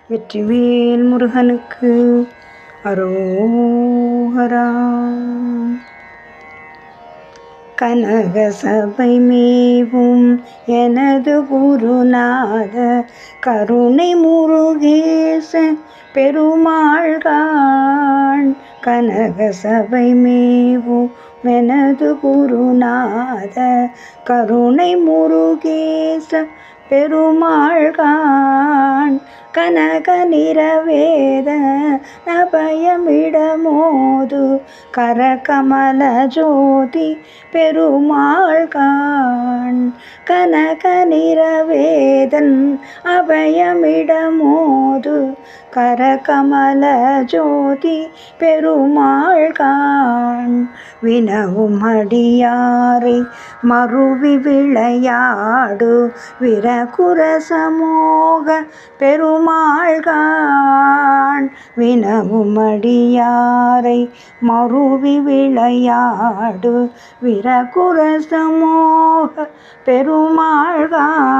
வெற்றிவேல் முருகனுக்கு அரோகரா. கனக சபை மேவும் எனது குருநாத கருணை முருகேச பெருமாள்கான். கனக சபை மேவும் எனது குருநாத கருணை முருகேச பெருமாள்கான். கனக நிறவேத அபயமிடமோது கரகமல ஜோதி பெருமாள்கான். கனக நிறவேதன் அபயமிடமோது கரகமல ஜோதி பெருமாள்கான். வினவும் அடியாரை மருவி விளையாடு விரகுர சமோக பெருமாள்கான். வினவும் அடியாரை மருவி விளையாடு விரகுர சமோக பெருமாள்கான்.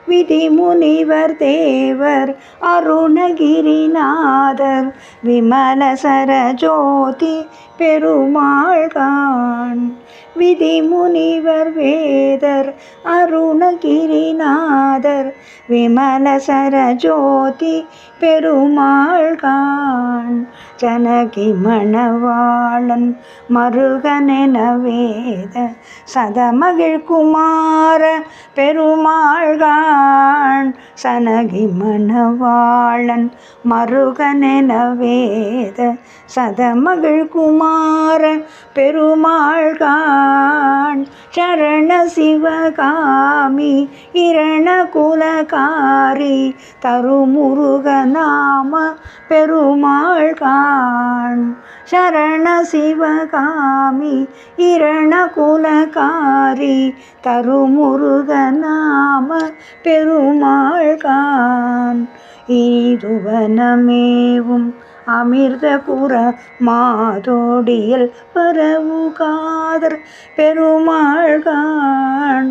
விதி முனிவர் தேவர் அருணகிரிநாதர் விமல சரஜோதி பெருமாள்கான். விதி முனிவர் வேதர் அருணகிரிநாதர் விமல சரஜோதி பெருமாள்கான். ஜனகி மணவாளன் மருகனென வேத சதமகிழ் குமார பெருமாள்கான். சனகி மணவாளன் மருகனென வேத சதமகிழ் குமார பெருமாள்கான். சரண சிவகாமி இரண குலகாரி தருமுருக நாம பெருமாள்கான். சரண சிவகாமி இரண குலகாரி தருமுருக நாம பெருமாள்கான். ஈதுவனமேவும் அமிர்த குர மாதோடியல் பரவுகாதர் பெருமாள்கான்.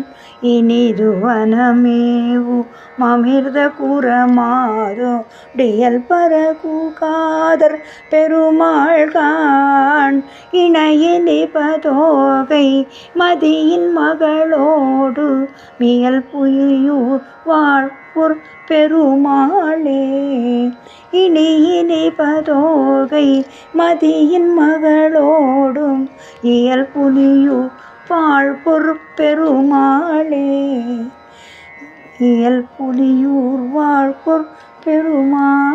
இனிதுவனமேவு அமிர்த குர மாதோடியல் பரவுகாதர் பெருமாள்கான். இணையினி பதோகை மதியின் மகளோடு மியல் புயூர் வாழ்பொர் பெருமாளே. இனி பதோகை மதியின் மகளோடும் இயல் புலியூர் வாழ்பொர் பெருமாளே. இயல் புலியூர் வாழ்பொர் பெருமாளே.